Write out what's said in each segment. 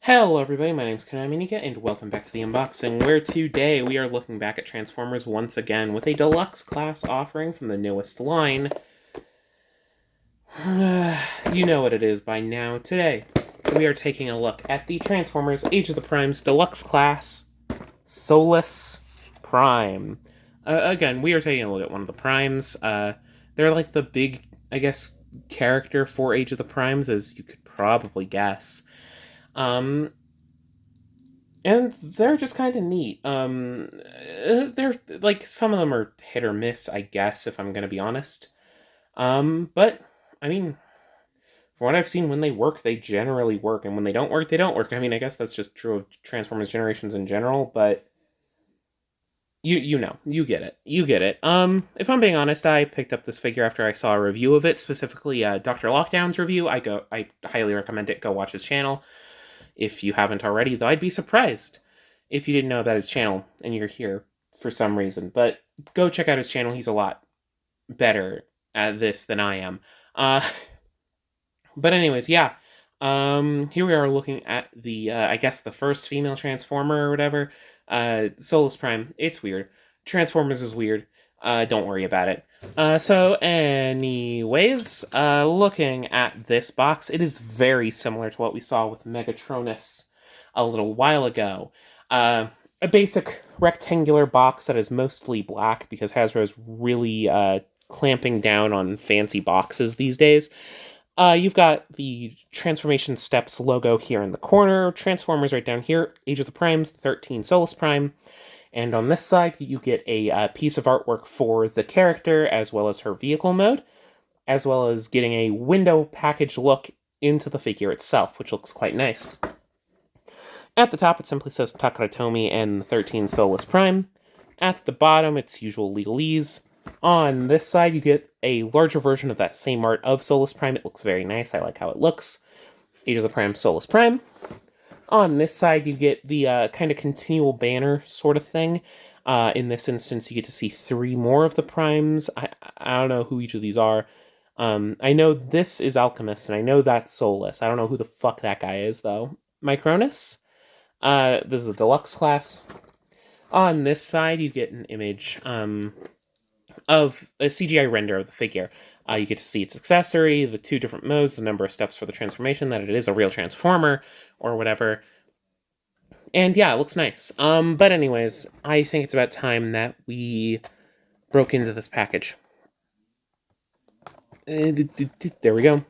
Hello everybody, my name's Konami and welcome back to the unboxing, where today we are looking back at Transformers once again with a deluxe class offering from the newest line. You know what it is by now. Today, we are taking a look at the Transformers Age of the Primes deluxe class, Solus Prime. Again, we are taking a look at one of the Primes. They're like the big, I guess, character for Age of the Primes, as you could probably guess. And they're just kind of neat. They're like some of them are hit or miss, I guess, if I'm gonna be honest. But I mean, from what I've seen, when they work, they generally work, and when they don't work, they don't work. I mean, I guess that's just true of Transformers generations in general, but you get it, you get it. If I'm being honest, I picked up this figure after I saw a review of it, specifically Dr. Lockdown's review. I highly recommend it. Go watch his channel if you haven't already, though I'd be surprised if you didn't know about his channel and you're here for some reason. But go check out his channel. He's a lot better at this than I am. But anyways, yeah. Here we are looking at the, I guess the first female Transformer or whatever. Solus Prime. It's weird. Transformers is weird. Don't worry about it. So anyways, looking at this box, it is very similar to what we saw with Megatronus a little while ago. A basic rectangular box that is mostly black because Hasbro's really clamping down on fancy boxes these days. You've got the Transformation Steps logo here in the corner, Transformers right down here, Age of the Primes, 13 Solus Prime. And on this side, you get a piece of artwork for the character, as well as her vehicle mode, as well as getting a window package look into the figure itself, which looks quite nice. At the top, it simply says Takaratomi and 13 Solus Prime. At the bottom, it's usual legalese. On this side, you get a larger version of that same art of Solus Prime. It looks very nice. I like how it looks. Age of the Prime, Solus Prime. On this side, you get the kind of continual banner sort of thing. In this instance, you get to see 3 more of the Primes. I don't know who each of these are. I know this is Alchemist, and I know that's Solus. I don't know who the fuck that guy is, though. Micronus? This is a deluxe class. On this side, you get an image of a CGI render of the figure. You get to see its accessory, the 2 different modes, the number of steps for the transformation, that it is a real Transformer, or whatever. And yeah, it looks nice. But anyways, I think it's about time that we broke into this package. There we go.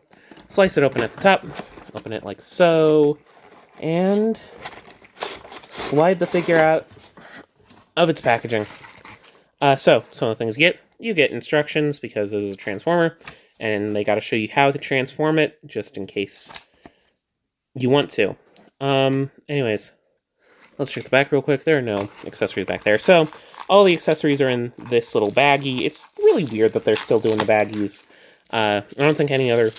Slice it open at the top, open it like so, and slide the figure out of its packaging. So, some of the things you get instructions, because this is a Transformer, and they gotta show you how to transform it, just in case you want to. Anyways, let's check the back real quick. There are no accessories back there. So, all the accessories are in this little baggie. It's really weird that they're still doing the baggies. I don't think any other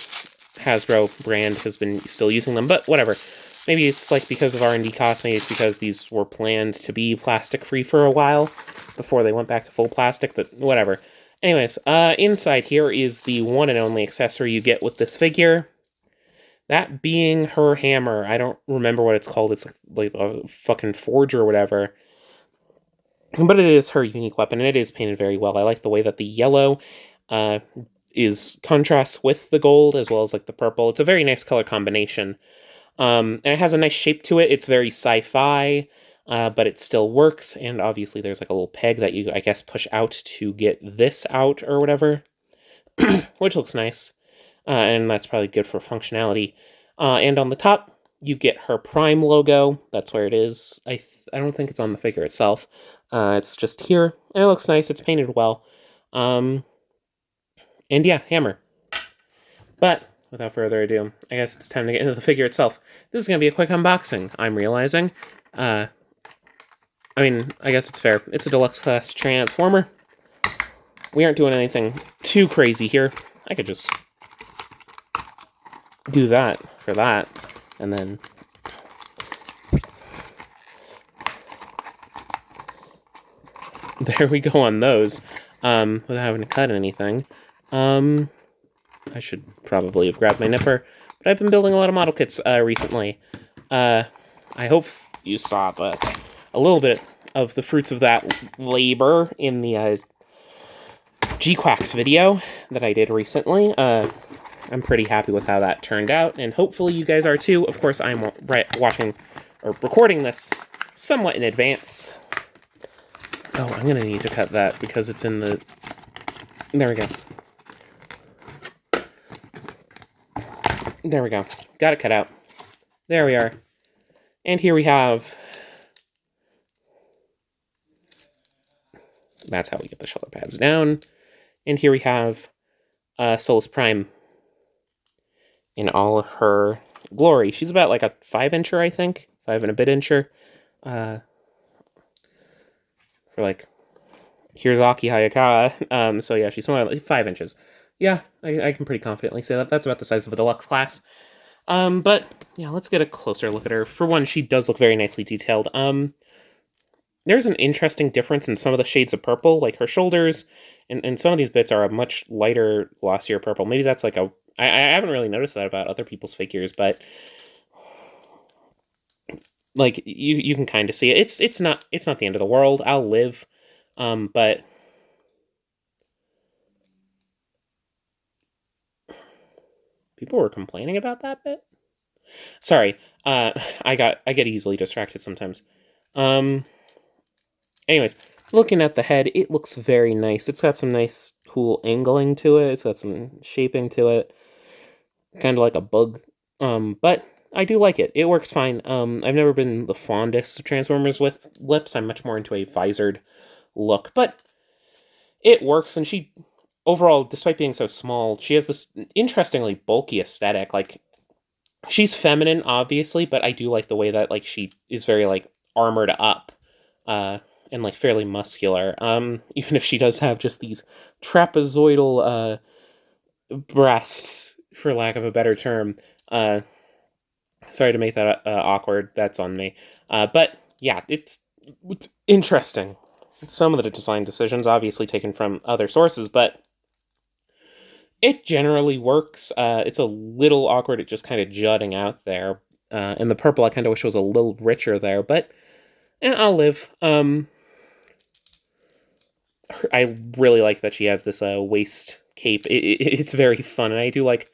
Hasbro brand has been still using them, but whatever. Maybe it's like because of R&D costs, maybe it's because these were planned to be plastic-free for a while before they went back to full plastic, but whatever. Anyways, inside here is the one and only accessory you get with this figure. That being her hammer. I don't remember what it's called. It's like a fucking forge or whatever. But it is her unique weapon, and it is painted very well. I like the way that the yellow is contrasts with the gold, as well as like the purple. It's a very nice color combination. And it has a nice shape to it. It's very sci-fi, but it still works. And obviously there's like a little peg that you, I guess, push out to get this out or whatever, which looks nice. And that's probably good for functionality. And on the top, you get her Prime logo. That's where it is. I don't think it's on the figure itself. It's just here, and it looks nice. It's painted well. And yeah, hammer. But without further ado, I guess it's time to get into the figure itself. This is going to be a quick unboxing, I'm realizing. I mean, I guess it's fair. It's a deluxe class Transformer. We aren't doing anything too crazy here. I could just do that for that, and then there we go on those, without having to cut anything. I should probably have grabbed my nipper, but I've been building a lot of model kits recently. I hope you saw a little bit of the fruits of that labor in the G-Quacks video that I did recently. I'm pretty happy with how that turned out, and hopefully you guys are too. Of course, I'm watching or recording this somewhat in advance. Oh, I'm gonna need to cut that because it's in the... There we go. There we go. Got it cut out. There we are. And here we have... That's how we get the shoulder pads down. And here we have Solus Prime in all of her glory. She's about like a 5-incher, I think. 5 and a bit incher. For like Hirozaki Hayakawa. So yeah, she's somewhere like 5 inches. Yeah, I can pretty confidently say that. That's about the size of a deluxe class. But yeah, let's get a closer look at her. For one, she does look very nicely detailed. There's an interesting difference in some of the shades of purple, like her shoulders, and some of these bits are a much lighter, glossier purple. Maybe that's like a... I haven't really noticed that about other people's figures, but like you can kind of see it. It's not the end of the world. I'll live, but people were complaining about that bit. Sorry, I get easily distracted sometimes. Anyways, looking at the head, it looks very nice. It's got some nice, cool angling to it. It's got some shaping to it, kind of like a bug. But I do like it. It works fine. I've never been the fondest of Transformers with lips. I'm much more into a visored look, but it works. And she, overall, despite being so small, she has this interestingly bulky aesthetic. Like, she's feminine, obviously, but I do like the way that like she is very like armored up. And like fairly muscular. Even if she does have just these trapezoidal breasts, for lack of a better term. Sorry to make that awkward. That's on me. But yeah, it's interesting. Some of the design decisions obviously taken from other sources, but it generally works. It's a little awkward at just kind of jutting out there. And the purple I kind of wish was a little richer there, but I'll live. I really like that she has this waist cape. It's very fun, and I do like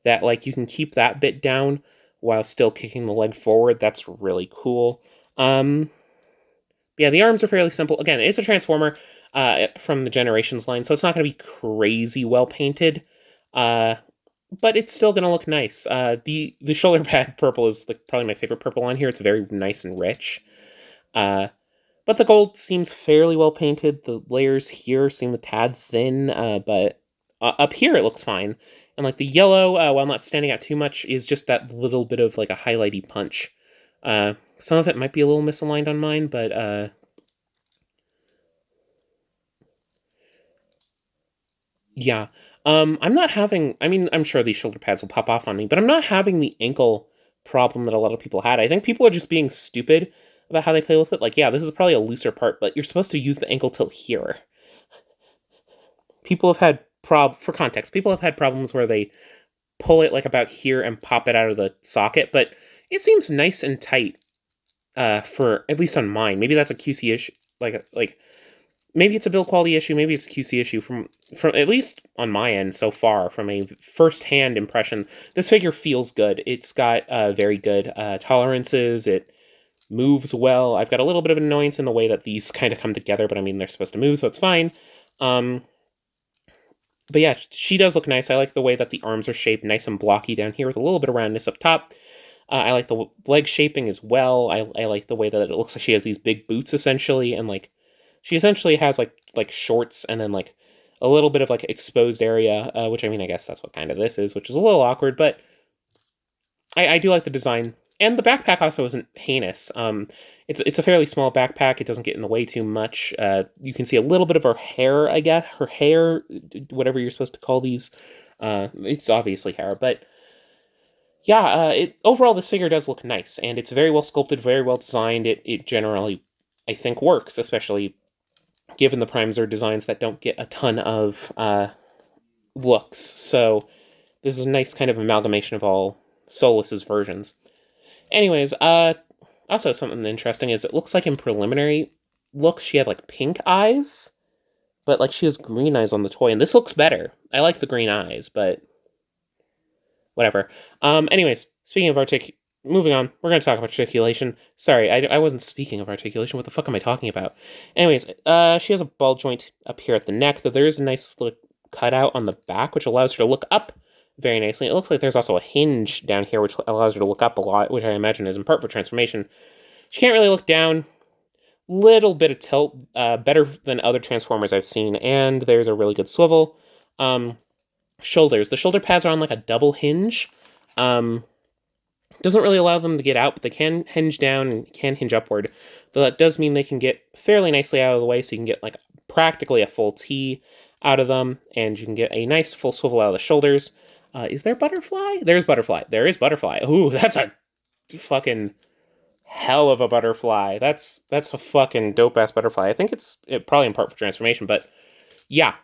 that. Like, you can keep that bit down while still kicking the leg forward. That's really cool. Yeah, the arms are fairly simple. Again, it's a Transformer from the Generations line, so it's not going to be crazy well painted, but it's still going to look nice. The shoulder pad purple is probably my favorite purple on here. It's very nice and rich. But the gold seems fairly well painted. The layers here seem a tad thin, but up here it looks fine. And like the yellow, while not standing out too much, is just that little bit of like a highlighty punch. Some of it might be a little misaligned on mine, but yeah. I'm not having... I mean, I'm sure these shoulder pads will pop off on me, but I'm not having the ankle problem that a lot of people had. I think people are just being stupid about how they play with it. Like, yeah, this is probably a looser part, but you're supposed to use the ankle tilt here. People have had for context, people have had problems where they pull it like about here and pop it out of the socket, but it seems nice and tight for, at least on mine. Maybe that's a QC issue, like maybe it's a build quality issue, maybe it's a QC issue from at least on my end so far, from a first-hand impression. This figure feels good. It's got very good tolerances. It moves well. I've got a little bit of an annoyance in the way that these kind of come together, but I mean, they're supposed to move, so it's fine. But yeah, she does look nice. I like the way that the arms are shaped nice and blocky down here with a little bit of roundness up top. I like the leg shaping as well. I like the way that it looks like she has these big boots, essentially, and like she essentially has like shorts and then like a little bit of like exposed area, which I mean, I guess that's what kind of this is, which is a little awkward, but I do like the design. And the backpack also isn't heinous. It's a fairly small backpack. It doesn't get in the way too much. You can see a little bit of her hair, I guess. Her hair, whatever you're supposed to call these. It's obviously hair, but yeah, overall this figure does look nice, and it's very well sculpted, very well designed. It generally, I think, works, especially given the primes are designs that don't get a ton of looks. So this is a nice kind of amalgamation of all Solus's versions. Anyways, Also, something interesting is it looks like in preliminary looks she had like pink eyes, but like she has green eyes on the toy, and this looks better. I like the green eyes, but whatever. Anyways, speaking of moving on, we're going to talk about articulation. Sorry, I wasn't speaking of articulation. What the fuck am I talking about? Anyways, she has a ball joint up here at the neck, though there is a nice little cutout on the back, which allows her to look up very nicely. It looks like there's also a hinge down here, which allows her to look up a lot, which I imagine is in part for transformation. She can't really look down. Little bit of tilt, better than other Transformers I've seen, and there's a really good swivel. Shoulders. The shoulder pads are on like a double hinge. Doesn't really allow them to get out, but they can hinge down and can hinge upward. Though that does mean they can get fairly nicely out of the way, so you can get like practically a full T out of them, and you can get a nice full swivel out of the shoulders. Is there butterfly? There's butterfly. There is butterfly. Ooh, that's a fucking hell of a butterfly. That's a fucking dope-ass butterfly. I think it's probably in part for transformation, but yeah.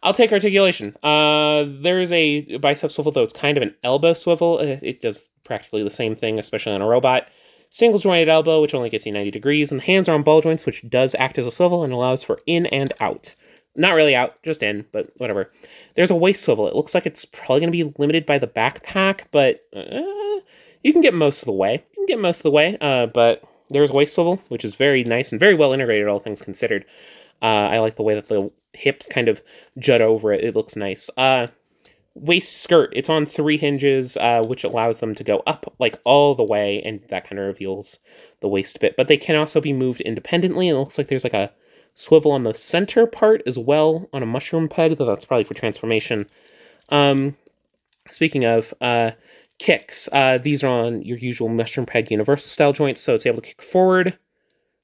I'll take articulation. There is a bicep swivel, though it's kind of an elbow swivel. It does practically the same thing, especially on a robot. Single jointed elbow, which only gets you 90 degrees, and the hands are on ball joints, which does act as a swivel and allows for in and out. Not really out, just in, but whatever. There's a waist swivel. It looks like it's probably going to be limited by the backpack, but you can get most of the way. But there's waist swivel, which is very nice and very well integrated, all things considered. I like the way that the hips kind of jut over it. It looks nice. Waist skirt. It's on 3 hinges, which allows them to go up like all the way, and that kind of reveals the waist bit. But they can also be moved independently, and it looks like there's like a swivel on the center part as well on a mushroom peg, though that's probably for transformation. Speaking of kicks, these are on your usual mushroom peg universal style joints, so it's able to kick forward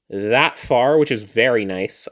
that far, which is very nice.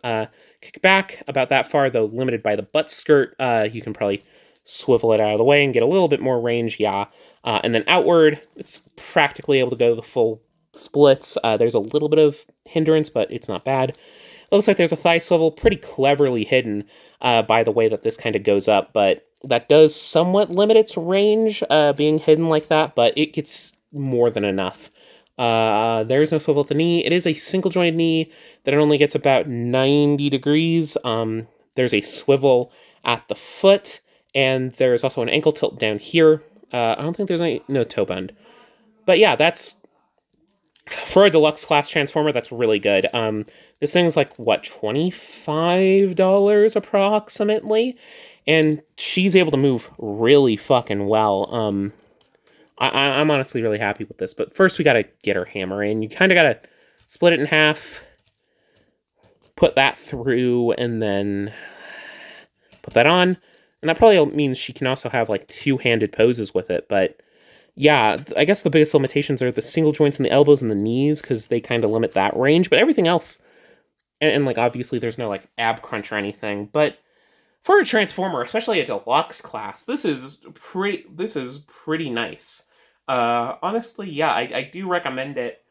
Kick back about that far, though limited by the butt skirt. You can probably swivel it out of the way and get a little bit more range, yeah. And then outward, it's practically able to go the full splits. There's a little bit of hindrance, but it's not bad. It looks like there's a thigh swivel, pretty cleverly hidden by the way that this kind of goes up, but that does somewhat limit its range, being hidden like that, but it gets more than enough. There is no swivel at the knee. It is a single jointed knee that it only gets about 90 degrees. There's a swivel at the foot, and there's also an ankle tilt down here. I don't think there's no toe bend. But yeah, that's, for a deluxe class transformer, that's really good. This thing's like, what, $25 approximately? And she's able to move really fucking well. I'm honestly really happy with this, but first we gotta get her hammer in. You kind of gotta split it in half, put that through, and then put that on. And that probably means she can also have like 2-handed poses with it, but yeah, I guess the biggest limitations are the single joints in the elbows and the knees, because they kind of limit that range, but everything else, and like obviously there's no like ab crunch or anything, but for a transformer, especially a deluxe class, this is pretty nice. Honestly, yeah, I do recommend it.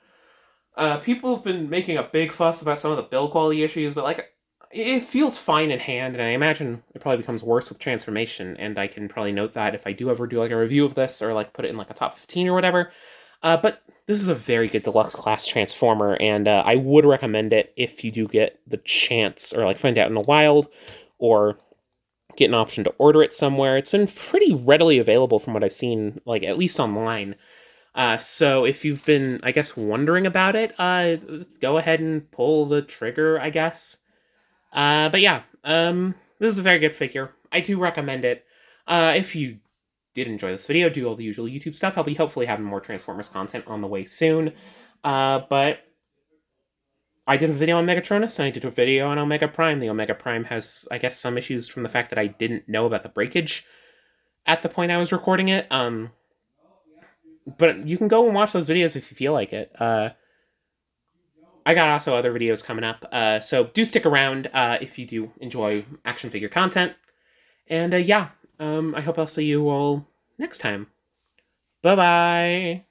People have been making a big fuss about some of the build quality issues, but like, it feels fine in hand, and I imagine it probably becomes worse with transformation, and I can probably note that if I do ever do like a review of this, or like put it in like a top 15 or whatever. But this is a very good deluxe class transformer, and I would recommend it if you do get the chance, or like find out in the wild, or get an option to order it somewhere. It's been pretty readily available from what I've seen, like at least online. So if you've been, I guess, wondering about it, go ahead and pull the trigger, I guess. But yeah, this is a very good figure. I do recommend it. If you did enjoy this video, do all the usual YouTube stuff. I'll be hopefully having more Transformers content on the way soon. But I did a video on Megatronus, and I did a video on Omega Prime. The Omega Prime has, I guess, some issues from the fact that I didn't know about the breakage at the point I was recording it. But you can go and watch those videos if you feel like it. I got also other videos coming up, so do stick around if you do enjoy action figure content. And yeah, I hope I'll see you all next time. Bye-bye!